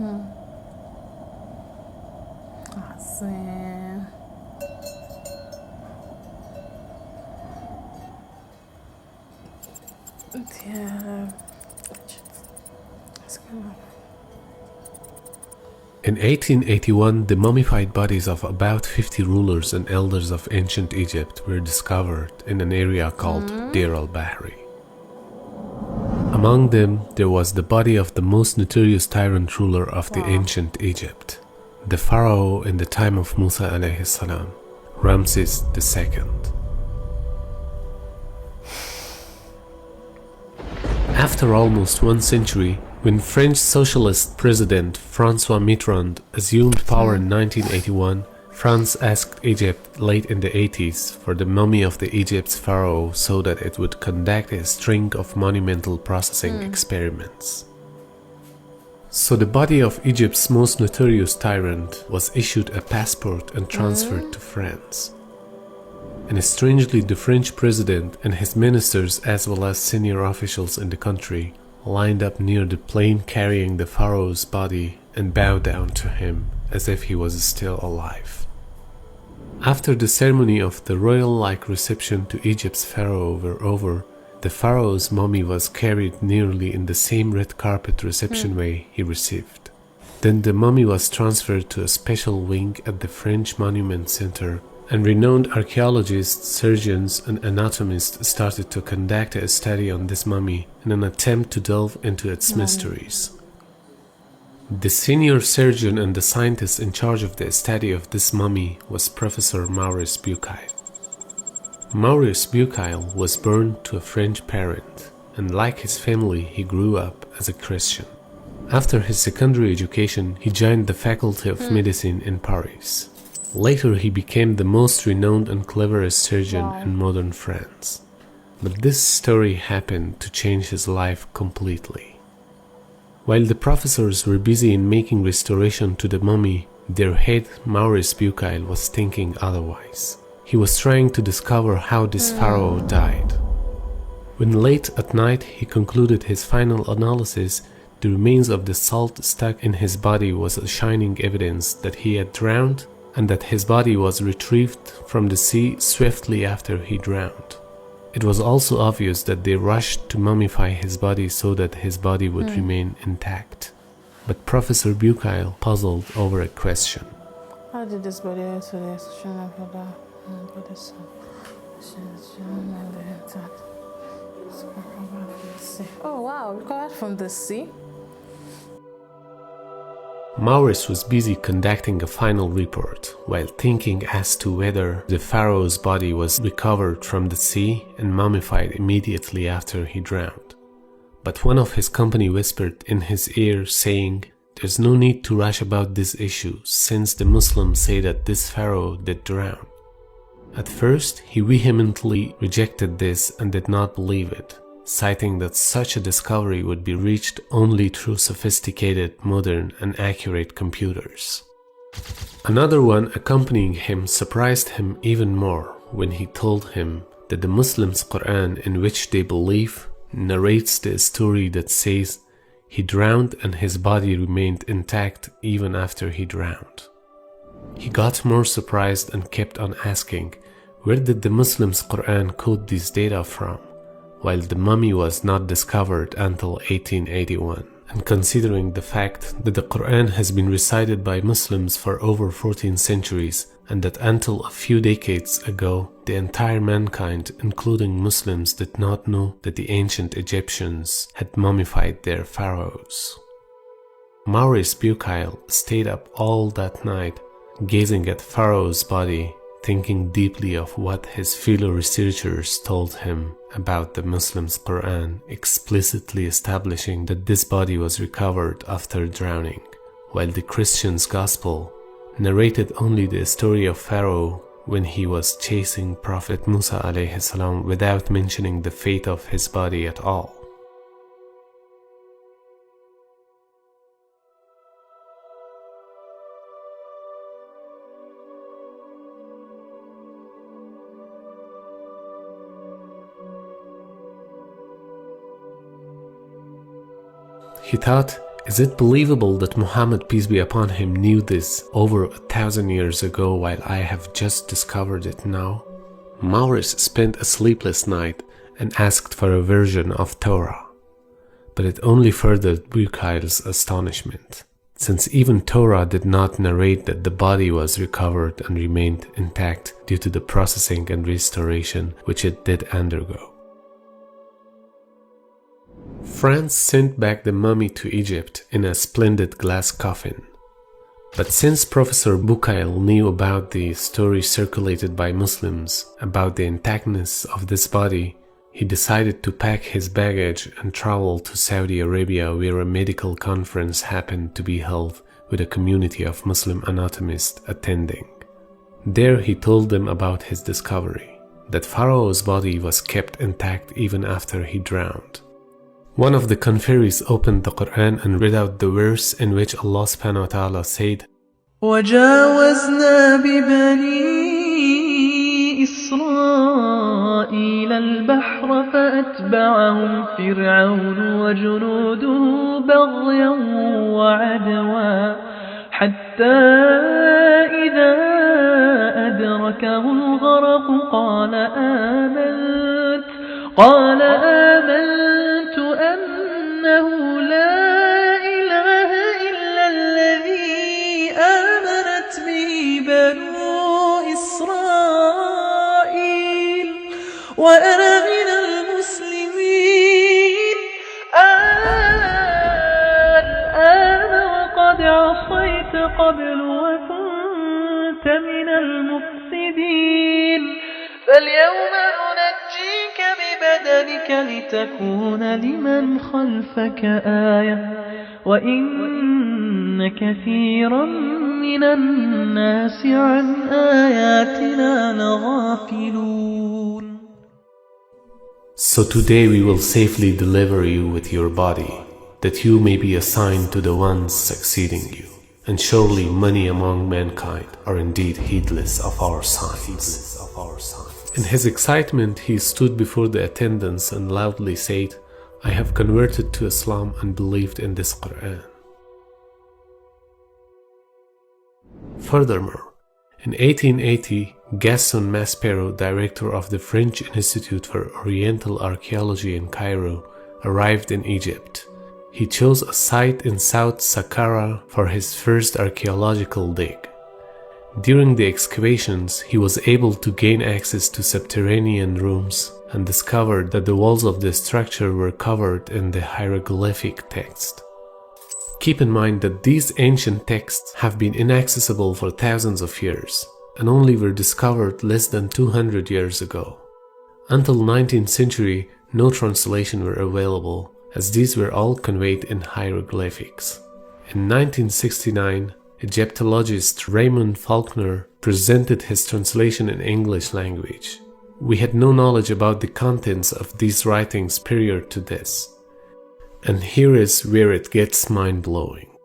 Man. Yeah. Let's go. In 1881, the mummified bodies of about 50 rulers and elders of ancient Egypt were discovered in an area called Deir al-Bahri. Among them, there was the body of the most notorious tyrant ruler of the ancient Egypt, the Pharaoh in the time of Musa alayhi salam, Ramses II. After almost 1 century, when French socialist president François Mitterrand assumed power in 1981, France asked Egypt late in the 80s for the mummy of the Egypt's pharaoh so that it would conduct a string of monumental processing experiments. So the body of Egypt's most notorious tyrant was issued a passport and transferred to France. And strangely, the French president and his ministers, as well as senior officials in the country, lined up near the plane carrying the pharaoh's body and bowed down to him as if he was still alive. After the ceremony of the royal-like reception to Egypt's pharaoh were over, the pharaoh's mummy was carried nearly in the same red carpet reception way he received. Then the mummy was transferred to a special wing at the French Monument Center, and renowned archaeologists, surgeons, and anatomists started to conduct a study on this mummy in an attempt to delve into its mysteries. The senior surgeon and the scientist in charge of the study of this mummy was Professor Maurice Bucaille. Maurice Bucaille was born to a French parent, and like his family, he grew up as a Christian. After his secondary education, he joined the Faculty of Medicine in Paris. Later, he became the most renowned and cleverest surgeon in modern France. But this story happened to change his life completely. While the professors were busy in making restoration to the mummy, their head, Maurice Bucaille, was thinking otherwise. He was trying to discover how this pharaoh died. When late at night he concluded his final analysis, the remains of the salt stuck in his body was a shining evidence that he had drowned and that his body was retrieved from the sea swiftly after he drowned. It was also obvious that they rushed to mummify his body so that his body would remain intact. But Professor Bucaille puzzled over a question. How did this body enter the execution of the Oh wow, recovered from the sea? Maurice was busy conducting a final report while thinking as to whether the pharaoh's body was recovered from the sea and mummified immediately after he drowned. But one of his company whispered in his ear saying, "There's no need to rush about this issue since the Muslims say that this pharaoh did drown." At first, he vehemently rejected this and did not believe it, citing that such a discovery would be reached only through sophisticated, modern, and accurate computers. Another one accompanying him surprised him even more when he told him that the Muslims' Quran, in which they believe, narrates the story that says he drowned and his body remained intact even after he drowned. He got more surprised and kept on asking, where did the Muslims' Quran quote these data from, while the mummy was not discovered until 1881, and considering the fact that the Quran has been recited by Muslims for over 14 centuries, and that until a few decades ago, the entire mankind, including Muslims, did not know that the ancient Egyptians had mummified their pharaohs. Maurice Bucaille stayed up all that night, gazing at Pharaoh's body, thinking deeply of what his fellow researchers told him about the Muslims' Quran, explicitly establishing that this body was recovered after drowning, while the Christians' Gospel narrated only the story of Pharaoh when he was chasing Prophet Musa alayhi salam without mentioning the fate of his body at all. He thought Is it believable that Muhammad, peace be upon him, knew this over 1,000 years ago while I have just discovered it now? Maurice spent a sleepless night and asked for a version of Torah, but it only furthered Bukhail's astonishment, since even Torah did not narrate that the body was recovered and remained intact due to the processing and restoration which it did undergo. France sent back the mummy to Egypt in a splendid glass coffin. But since Professor Bukhail knew about the story circulated by Muslims about the intactness of this body, he decided to pack his baggage and travel to Saudi Arabia, where a medical conference happened to be held with a community of Muslim anatomists attending. There he told them about his discovery, that Pharaoh's body was kept intact even after he drowned. One of the conferees opened the Quran and read out the verse in which Allah subhanahu wa ta'ala said, وَجَاوَزْنَا بِبَنِي إِسْرَائِيلَ الْبَحْرَ فَأَتْبَعَهُمْ فِرْعَوْنُ وَجُنُودُهُ بَغْيًا وَعَدْوًا حَتَّى إِذَا أَدْرَكَهُ الْغَرَقُ قال آمنت أنه لا إله إلا الذي آمنت به بنو إسرائيل وأنا من المسلمين الآن وقد عصيت قبل وكنت من المفسدين فاليوم ننجيك ببدنك لتكون لمن خلفك آية وإن كثيرا من الناس عن آياتنا لغافلون. So today we will safely deliver you with your body, that you may be assigned to the ones succeeding you. And surely many among mankind are indeed heedless of our signs. In his excitement, he stood before the attendants and loudly said, I have converted to Islam and believed in this Quran. Furthermore, in 1880, Gaston Maspero, director of the French Institute for Oriental Archaeology in Cairo, arrived in Egypt. He chose a site in South Saqqara for his first archaeological dig. During the excavations, he was able to gain access to subterranean rooms and discovered that the walls of the structure were covered in the hieroglyphic text. Keep in mind that these ancient texts have been inaccessible for thousands of years and only were discovered less than 200 years ago. Until 19th century, no translation were available, as these were all conveyed in hieroglyphics. In 1969, Egyptologist Raymond Faulkner presented his translation in English language. We had no knowledge about the contents of these writings prior to this. And here is where it gets mind-blowing.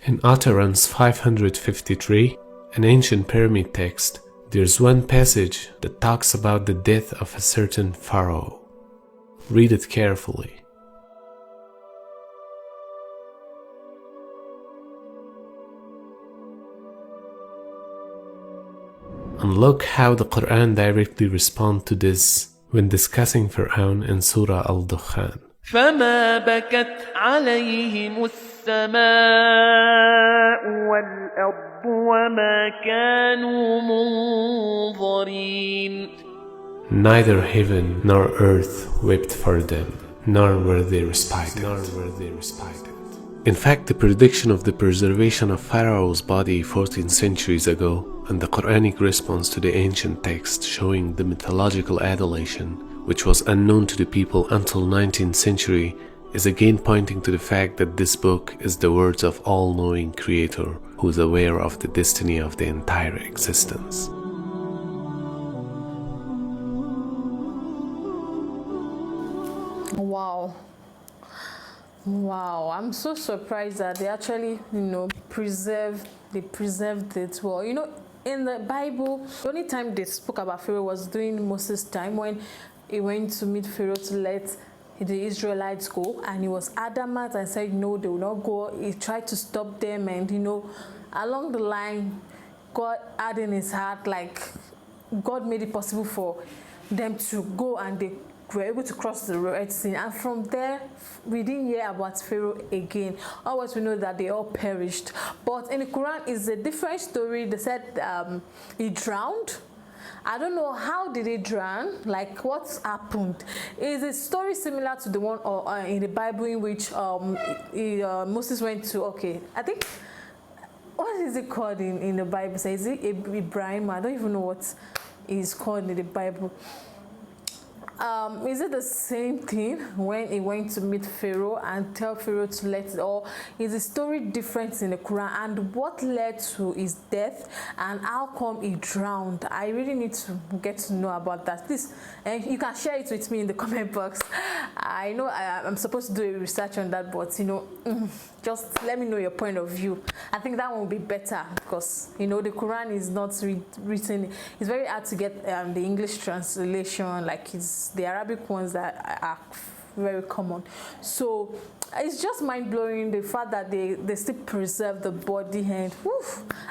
In Utterance 553, an ancient pyramid text, there's one passage that talks about the death of a certain pharaoh. Read it carefully. And look how the Quran directly responds to this when discussing Pharaoh in Surah Al-Dukhan. فما بكت عليهم السماء والأرض وما كانوا منظرين. Neither heaven nor earth wept for them, nor were they respited. In fact, the prediction of the preservation of Pharaoh's body 14 centuries ago and the Quranic response to the ancient text showing the mythological adulation, which was unknown to the people until 19th century, is again pointing to the fact that this book is the words of all-knowing Creator who is aware of the destiny of the entire existence. Wow, I'm so surprised that they actually, preserved it well. In the Bible, the only time they spoke about Pharaoh was during Moses' time when he went to meet Pharaoh to let the Israelites go, and he was adamant and said no, they will not go. He tried to stop them, and along the line, God had in his heart, like God made it possible for them to go, and they were able to cross the Red Sea. And from there, we didn't hear about Pharaoh again. Always we know that they all perished. But in the Quran, it's a different story. They said he drowned. I don't know how did he drown, like what happened. Is a story similar to the one in the Bible in which Moses went to, I think, what is it called in the Bible? Is it Ibrahim? I don't even know what is called in the Bible. Is it the same thing when he went to meet Pharaoh and tell Pharaoh to let it, or is the story different in the Quran, and what led to his death and how come he drowned? I really need to get to know about that. Please, and you can share it with me in the comment box. I know I'm supposed to do a research on that, but just let me know your point of view. I think that one will be better because the Quran is not written. It's very hard to get the English translation, like it's the Arabic ones that are very common. So it's just mind-blowing, the fact that they still preserve the body, and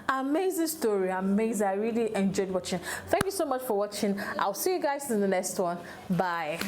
amazing story, amazing. I really enjoyed watching. Thank you so much for watching. I'll see you guys in the next one. Bye.